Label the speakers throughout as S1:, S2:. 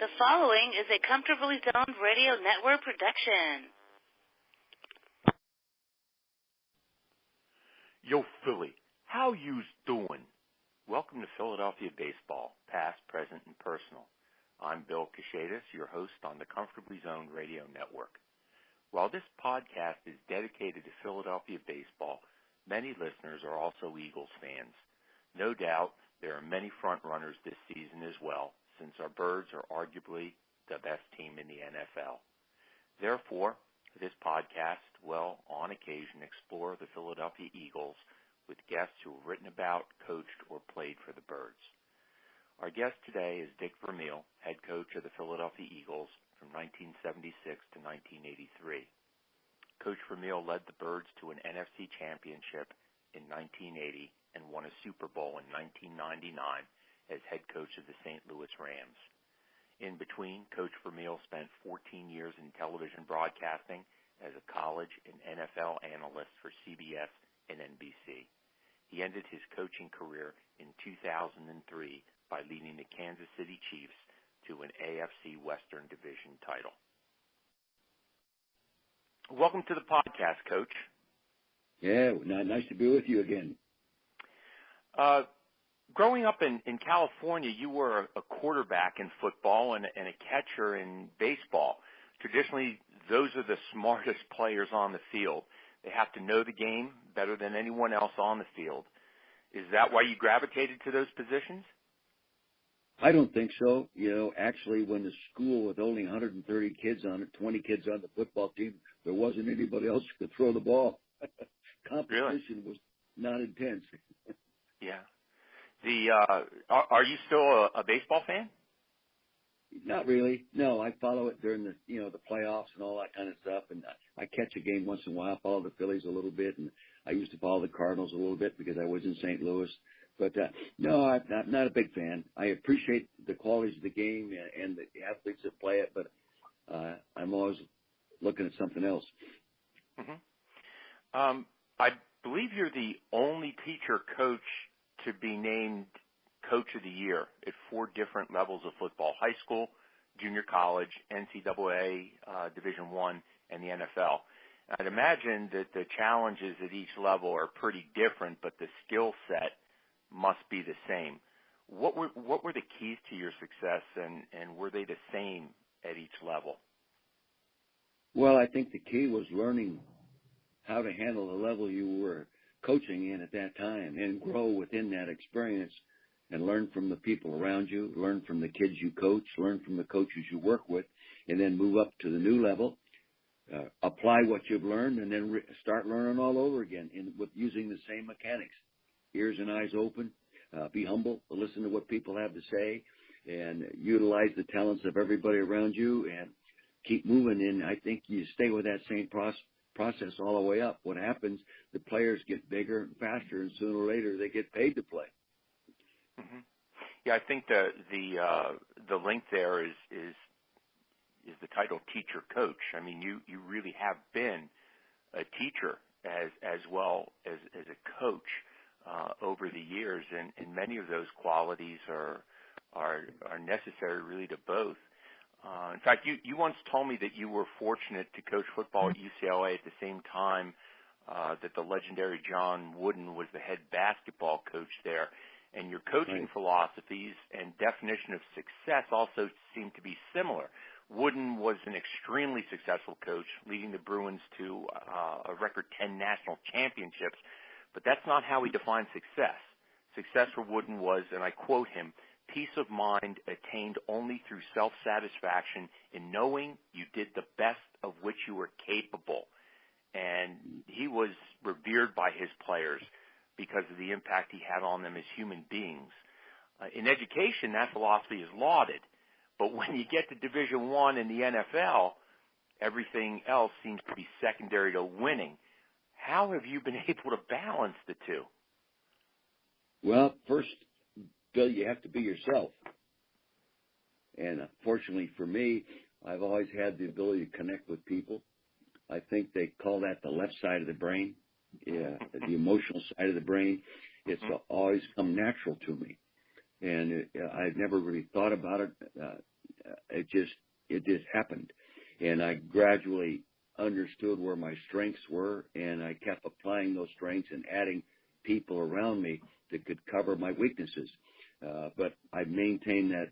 S1: The following is a Comfortably Zoned Radio Network production.
S2: Yo, Philly, how you's doing? Welcome to Philadelphia Baseball, past, present, and personal. I'm Bill Kashatus, your host on the Comfortably Zoned Radio Network. While this podcast is dedicated to Philadelphia baseball, many listeners are also Eagles fans. No doubt there are many front runners this season as well, since our Birds are arguably the best team in the NFL. Therefore, this podcast will, on occasion, explore the Philadelphia Eagles with guests who have written about, coached, or played for the Birds. Our guest today is Dick Vermeil, head coach of the Philadelphia Eagles from 1976 to 1983. Coach Vermeil led the Birds to an NFC championship in 1980 and won a Super Bowl in 1999 as head coach of the St. Louis Rams. In between, Coach Vermeil spent 14 years in television broadcasting as a college and NFL analyst for CBS and NBC. He ended his coaching career in 2003 by leading the Kansas City Chiefs to an AFC Western Division title. Welcome to the podcast, Coach.
S3: Yeah, nice to be with you again.
S2: Growing up in California, you were a quarterback in football and a catcher in baseball. Traditionally, those are the smartest players on the field. They have to know the game better than anyone else on the field. Is that why you gravitated to those positions?
S3: I don't think so. Actually, when the school with only 130 kids on it, 20 kids on the football team, there wasn't anybody else who could throw the ball. Competition was not intense.
S2: Yeah. Are you still a baseball fan?
S3: Not really. No, I follow it during the playoffs and all that kind of stuff, and I catch a game once in a while. I follow the Phillies a little bit, and I used to follow the Cardinals a little bit because I was in St. Louis. But no, I'm not a big fan. I appreciate the qualities of the game and the athletes that play it, but I'm always looking at something else.
S2: Mm-hmm. I believe you're the only teacher coach to be named Coach of the Year at 4 different levels of football: high school, junior college, NCAA, Division I, and the NFL. I'd imagine that the challenges at each level are pretty different, but the skill set must be the same. What were the keys to your success, and were they the same at each level?
S3: Well, I think the key was learning how to handle the level you were coaching in at that time and grow within that experience and learn from the people around you, learn from the kids you coach, learn from the coaches you work with, and then move up to the new level, apply what you've learned, and then start learning all over again with using the same mechanics. Ears and eyes open, be humble, listen to what people have to say, and utilize the talents of everybody around you and keep moving. And I think you stay with that same process all the way up. What happens, the players get bigger and faster, and sooner or later they get paid to play.
S2: Mm-hmm. Yeah, I think the link there is the title teacher coach. I mean, you really have been a teacher as well as a coach over the years, and many of those qualities are necessary really to both. In fact, you once told me that you were fortunate to coach football at UCLA at the same time that the legendary John Wooden was the head basketball coach there. And your coaching philosophies and definition of success also seem to be similar. Wooden was an extremely successful coach, leading the Bruins to a record 10 national championships. But that's not how he defined success. Success for Wooden was, and I quote him, peace of mind attained only through self-satisfaction in knowing you did the best of which you were capable. And he was revered by his players because of the impact he had on them as human beings. In education, that philosophy is lauded. But when you get to Division I in the NFL, everything else seems to be secondary to winning. How have you been able to balance the two?
S3: Well, first, Bill, you have to be yourself. And fortunately for me, I've always had the ability to connect with people. I think they call that the left side of the brain, the emotional side of the brain. It's always come natural to me. And I've never really thought about it it just happened. And I gradually understood where my strengths were, and I kept applying those strengths and adding people around me that could cover my weaknesses. But I maintained that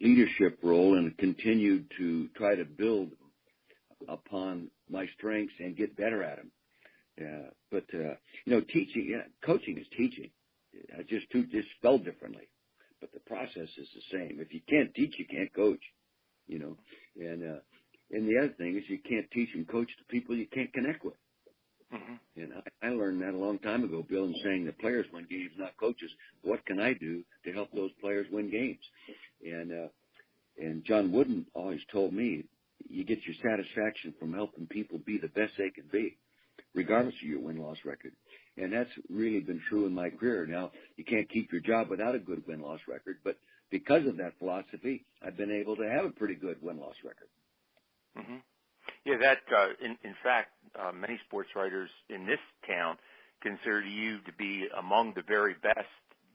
S3: leadership role and continued to try to build upon my strengths and get better at them. But coaching is teaching. Just spelled differently, but the process is the same. If you can't teach, you can't coach. And the other thing is you can't teach and coach the people you can't connect with. Mm-hmm. And I learned that a long time ago, Bill, in saying the players win games, not coaches. What can I do to help those players win games? And John Wooden always told me, you get your satisfaction from helping people be the best they can be, regardless of your win-loss record. And that's really been true in my career. Now, you can't keep your job without a good win-loss record, but because of that philosophy, I've been able to have a pretty good win-loss record.
S2: Mm-hmm. Yeah, that, in fact, many sports writers in this town consider you to be among the very best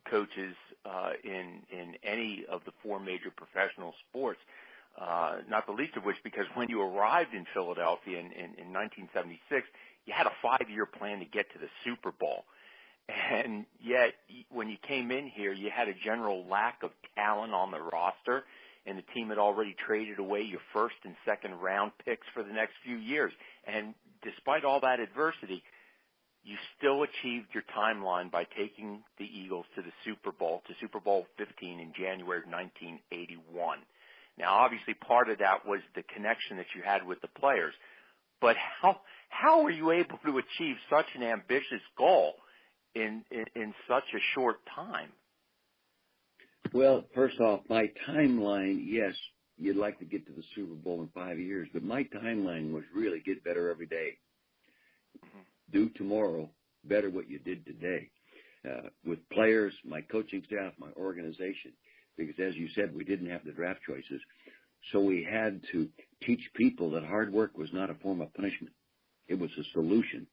S2: coaches in any of the four major professional sports, not the least of which because when you arrived in Philadelphia in 1976, you had a 5-year plan to get to the Super Bowl. And yet, when you came in here, you had a general lack of talent on the roster, and the team had already traded away your first and second round picks for the next few years. And despite all that adversity, you still achieved your timeline by taking the Eagles to the Super Bowl, to Super Bowl 15 in January of 1981. Now, obviously, part of that was the connection that you had with the players. But how were you able to achieve such an ambitious goal in such a short time?
S3: Well, first off, my timeline, yes, you'd like to get to the Super Bowl in 5 years, but my timeline was really get better every day. Mm-hmm. Do tomorrow better what you did today. With players, my coaching staff, my organization, because as you said, we didn't have the draft choices. So we had to teach people that hard work was not a form of punishment. It was a solution.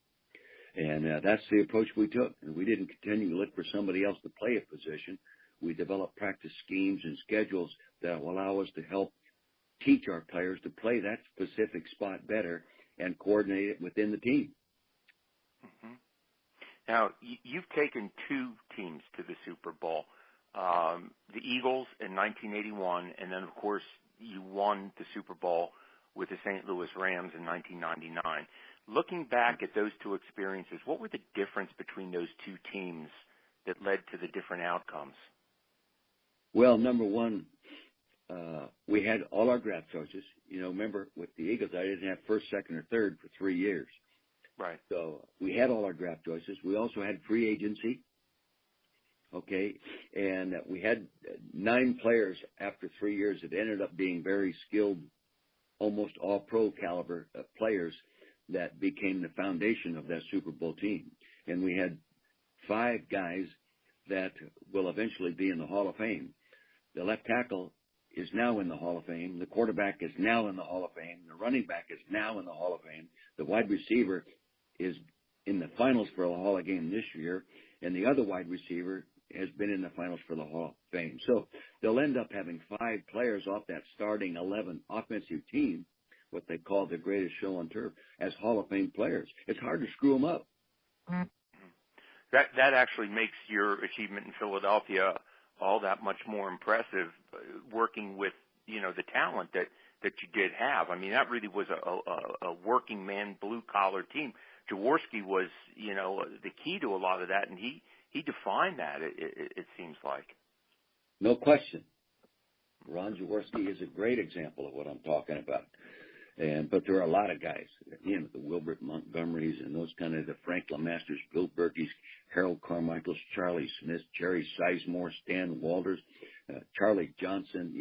S3: And that's the approach we took. And we didn't continue to look for somebody else to play a position. We developed practice schemes and schedules that will allow us to help teach our players to play that specific spot better and coordinate it within the team.
S2: Mm-hmm. Now, you've taken two teams to the Super Bowl, the Eagles in 1981, and then, of course, you won the Super Bowl with the St. Louis Rams in 1999. Looking back at those two experiences, what were the difference between those two teams that led to the different outcomes?
S3: Well, number one, we had all our draft choices. Remember, with the Eagles, I didn't have first, second, or third for 3 years.
S2: Right.
S3: So we had all our draft choices. We also had free agency. Okay, and we had 9 players after 3 years that ended up being very skilled, almost all pro caliber players that became the foundation of that Super Bowl team. And we had 5 guys that will eventually be in the Hall of Fame. The left tackle is now in the Hall of Fame. The quarterback is now in the Hall of Fame. The running back is now in the Hall of Fame. The wide receiver is in the finals for the Hall of Fame this year. And the other wide receiver has been in the finals for the Hall of Fame. So they'll end up having 5 players off that starting 11 offensive team, what they call the greatest show on turf, as Hall of Fame players. It's hard to screw them up.
S2: Mm-hmm. That actually makes your achievement in Philadelphia all that much more impressive, working with, the talent that you did have. I mean, that really was a working man, blue-collar team. Jaworski was, the key to a lot of that, and he defined that, it seems like.
S3: No question. Ron Jaworski is a great example of what I'm talking about. But there are a lot of guys, the Wilbert Montgomerys and those kind of the Frank LeMasters, Bill Berkeys, Harold Carmichaels, Charlie Smith, Jerry Sizemore, Stan Walters, Charlie Johnson,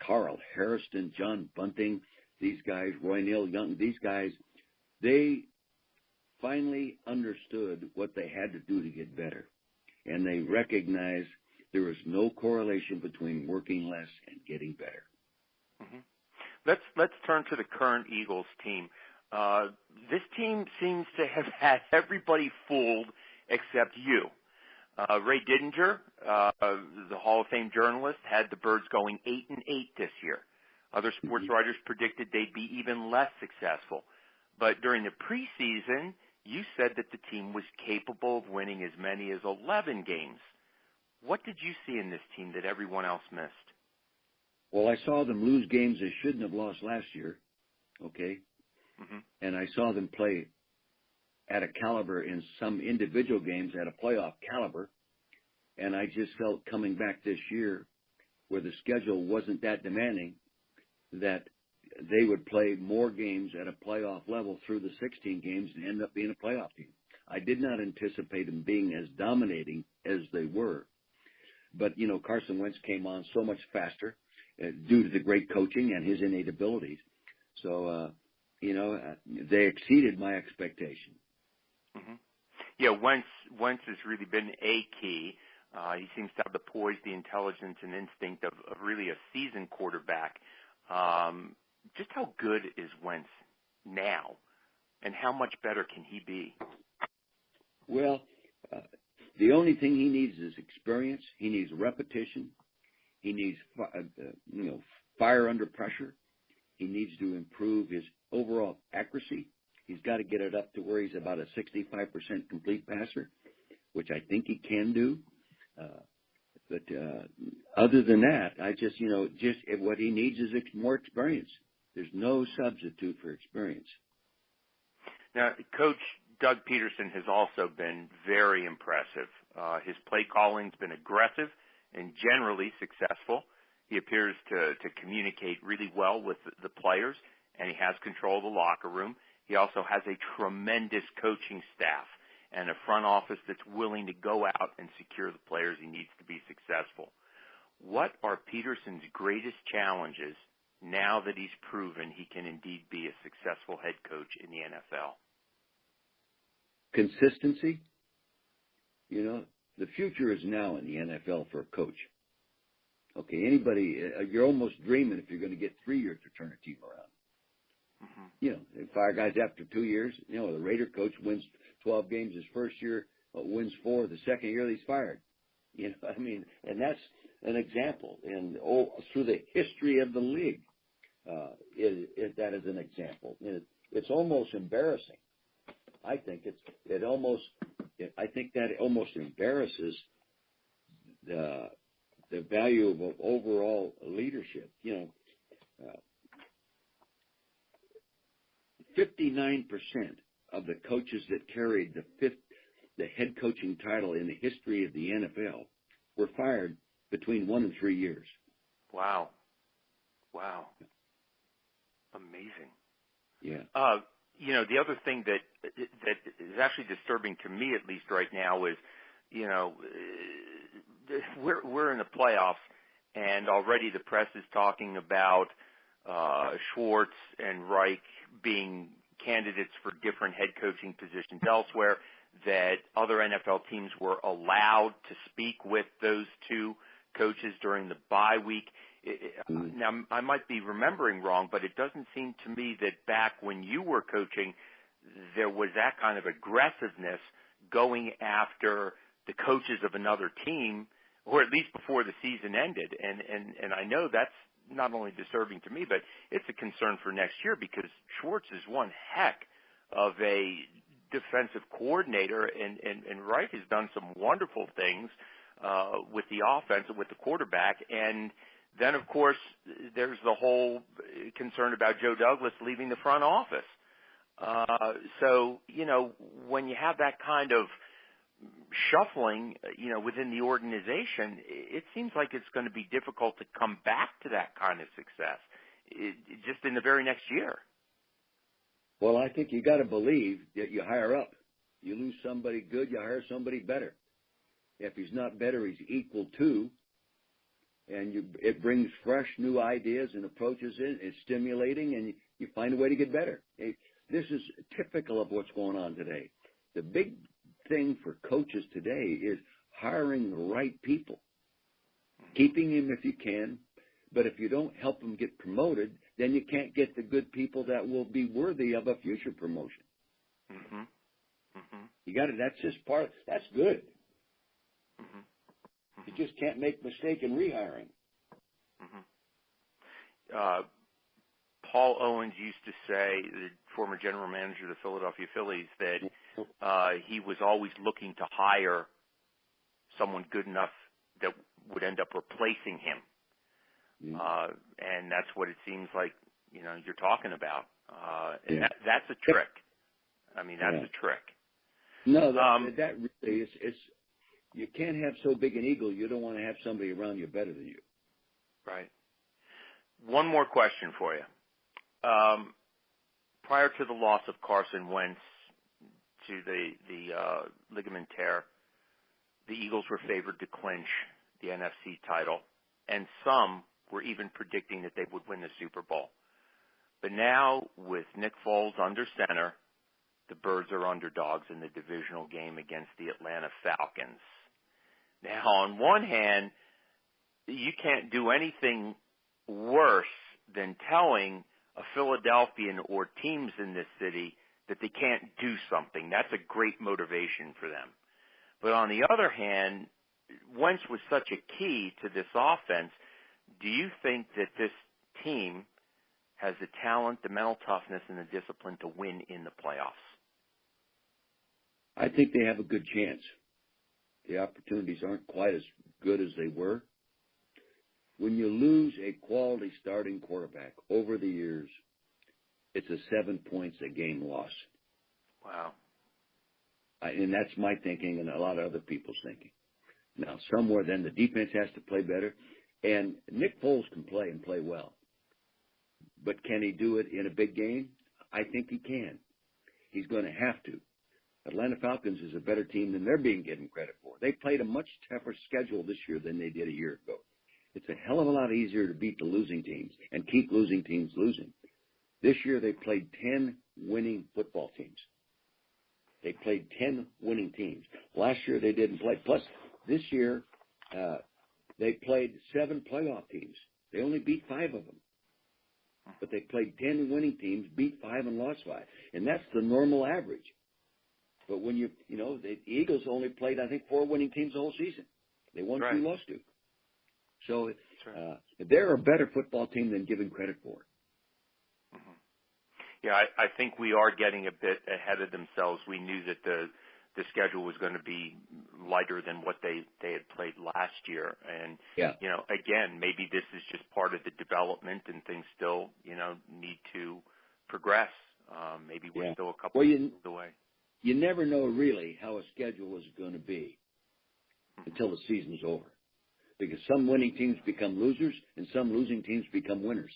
S3: Carl Harrison, John Bunting, these guys, Roy Neal Young, these guys, they finally understood what they had to do to get better. And they recognized there is no correlation between working less and getting better.
S2: Mm-hmm. Let's turn to the current Eagles team. This team seems to have had everybody fooled except you. Ray Didinger, the Hall of Fame journalist, had the Birds going 8-8 this year. Other sports writers predicted they'd be even less successful. But during the preseason, you said that the team was capable of winning as many as 11 games. What did you see in this team that everyone else missed?
S3: Well, I saw them lose games they shouldn't have lost last year, okay?
S2: Mm-hmm.
S3: And I saw them play at a caliber in some individual games at a playoff caliber. And I just felt coming back this year where the schedule wasn't that demanding that they would play more games at a playoff level through the 16 games and end up being a playoff team. I did not anticipate them being as dominating as they were. But, you know, Carson Wentz came on so much faster due to the great coaching and his innate abilities. So, they exceeded my expectation.
S2: Mm-hmm. Yeah, Wentz has really been a key. He seems to have the poise, the intelligence, and instinct of really a seasoned quarterback. Just how good is Wentz now, and how much better can he be?
S3: Well, the only thing he needs is experience. He needs repetition. He needs, fire under pressure. He needs to improve his overall accuracy. He's got to get it up to where he's about a 65% complete passer, which I think he can do. But other than that, what he needs is more experience. There's no substitute for experience.
S2: Now, Coach Doug Peterson has also been very impressive. His play calling's been aggressive and generally successful. He appears to communicate really well with the players, and he has control of the locker room. He also has a tremendous coaching staff and a front office that's willing to go out and secure the players he needs to be successful. What are Peterson's greatest challenges now that he's proven he can indeed be a successful head coach in the NFL?
S3: Consistency. The future is now in the NFL for a coach. Okay, you're almost dreaming if you're going to get 3 years to turn a team around. Mm-hmm. They fire guys after 2 years. The Raider coach wins 12 games his first year, wins 4 the second year he's fired. And that's an example. And through the history of the league, that is an example. It's almost embarrassing. I think that almost embarrasses the value of overall leadership. 59% of the coaches that carried the head coaching title in the history of the NFL were fired between 1 and 3 years.
S2: Wow. Amazing.
S3: Yeah.
S2: The other thing that is actually disturbing to me, at least right now, is, we're in the playoffs, and already the press is talking about Schwartz and Reich being candidates for different head coaching positions elsewhere, that other NFL teams were allowed to speak with those two coaches during the bye week. Now, I might be remembering wrong, but it doesn't seem to me that back when you were coaching, there was that kind of aggressiveness going after the coaches of another team, or at least before the season ended. And I know that's not only disturbing to me, but it's a concern for next year, because Schwartz is one heck of a defensive coordinator, and Reich has done some wonderful things with the offense and with the quarterback. And then, of course, there's the whole concern about Joe Douglas leaving the front office. So, when you have that kind of shuffling, within the organization, it seems like it's going to be difficult to come back to that kind of success just in the very next year.
S3: Well, I think you got to believe that you hire up. You lose somebody good, you hire somebody better. If he's not better, he's equal to. And it brings fresh new ideas and approaches in. It's stimulating, and you find a way to get better. This is typical of what's going on today. The big thing for coaches today is hiring the right people, keeping them if you can, but if you don't help them get promoted, then you can't get the good people that will be worthy of a future promotion.
S2: Mm-hmm. Mm-hmm.
S3: You got it. That's just that's good. You just can't make a mistake in rehiring.
S2: Paul Owens used to say, the former general manager of the Philadelphia Phillies, that he was always looking to hire someone good enough that would end up replacing him. And that's what it seems like, you're talking about. And that's a trick. I mean, that's a trick.
S3: No, that really is, you can't have so big an ego, you don't want to have somebody around you better than you.
S2: Right. One more question for you. Prior to the loss of Carson Wentz to the ligament tear, the Eagles were favored to clinch the NFC title, and some were even predicting that they would win the Super Bowl. But now, with Nick Foles under center, the Birds are underdogs in the divisional game against the Atlanta Falcons. Now, on one hand, you can't do anything worse than telling a Philadelphian or teams in this city that they can't do something. That's a great motivation for them. But on the other hand, Wentz was such a key to this offense. Do you think that this team has the talent, the mental toughness, and the discipline to win in the playoffs?
S3: I think they have a good chance. The opportunities aren't quite as good as they were. When you lose a quality starting quarterback over the years, it's a 7 points a game loss.
S2: Wow.
S3: And that's my thinking and a lot of other people's thinking. Now, somewhere then the defense has to play better. And Nick Foles can play and play well. But can he do it in a big game? I think he can. He's going to have to. Atlanta Falcons is a better team than they're being given credit for. They played a much tougher schedule this year than they did a year ago. It's a hell of a lot easier to beat the losing teams and keep losing teams losing. This year they played 10 winning football teams. They played 10 winning teams. Last year they didn't play. Plus, this year they played 7 playoff teams. They only beat 5 of them. But they played 10 winning teams, beat 5 and lost 5. And that's the normal average. But when the Eagles only played, I think, 4 winning teams the whole season. They won 2, lost 2. So they're a better football team than given credit for.
S2: Yeah, I think we are getting a bit ahead of themselves. We knew that the schedule was going to be lighter than what they had played last year. And, again, maybe this is just part of the development and things still, need to progress. Maybe we're still a couple years away.
S3: You never know really how a schedule is going to be until the season's over. Because some winning teams become losers and some losing teams become winners.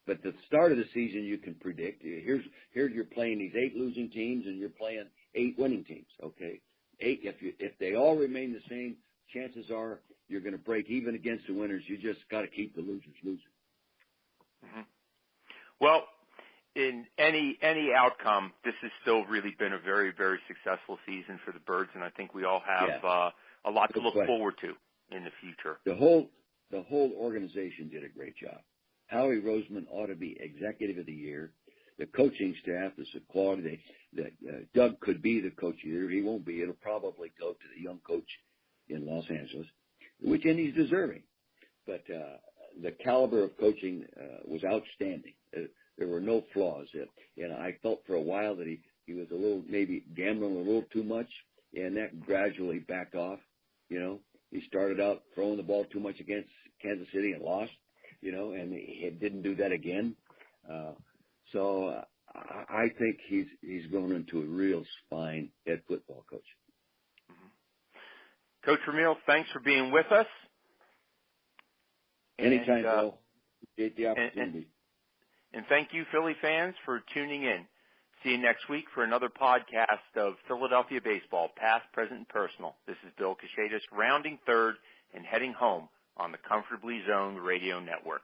S3: But at the start of the season, you can predict. Here you're playing these 8 losing teams and you're playing 8 winning teams. Okay, 8. If they all remain the same, chances are you're going to break even against the winners. You just got to keep the losers losing.
S2: Well, in any outcome, this has still really been a very, very successful season for the Birds, and I think we all have a lot to look forward to in the future.
S3: The whole organization did a great job. Howie Roseman ought to be Executive of the Year. The coaching staff is a quality. Doug could be the coach of the year. He won't be. It'll probably go to the young coach in Los Angeles, and he's deserving. But the caliber of coaching was outstanding. There were no flaws. And I felt for a while that he was a little, maybe gambling a little too much, and that gradually backed off. He started out throwing the ball too much against Kansas City and lost. And he didn't do that again. So I think he's grown into a real fine head football coach.
S2: Coach Vermeil, thanks for being with us.
S3: Anytime, Bill. Appreciate the opportunity.
S2: And thank you, Philly fans, for tuning in. See you next week for another podcast of Philadelphia baseball, past, present, and personal. This is Bill Kashatus, rounding third and heading home on the Comfortably Zoned Radio Network.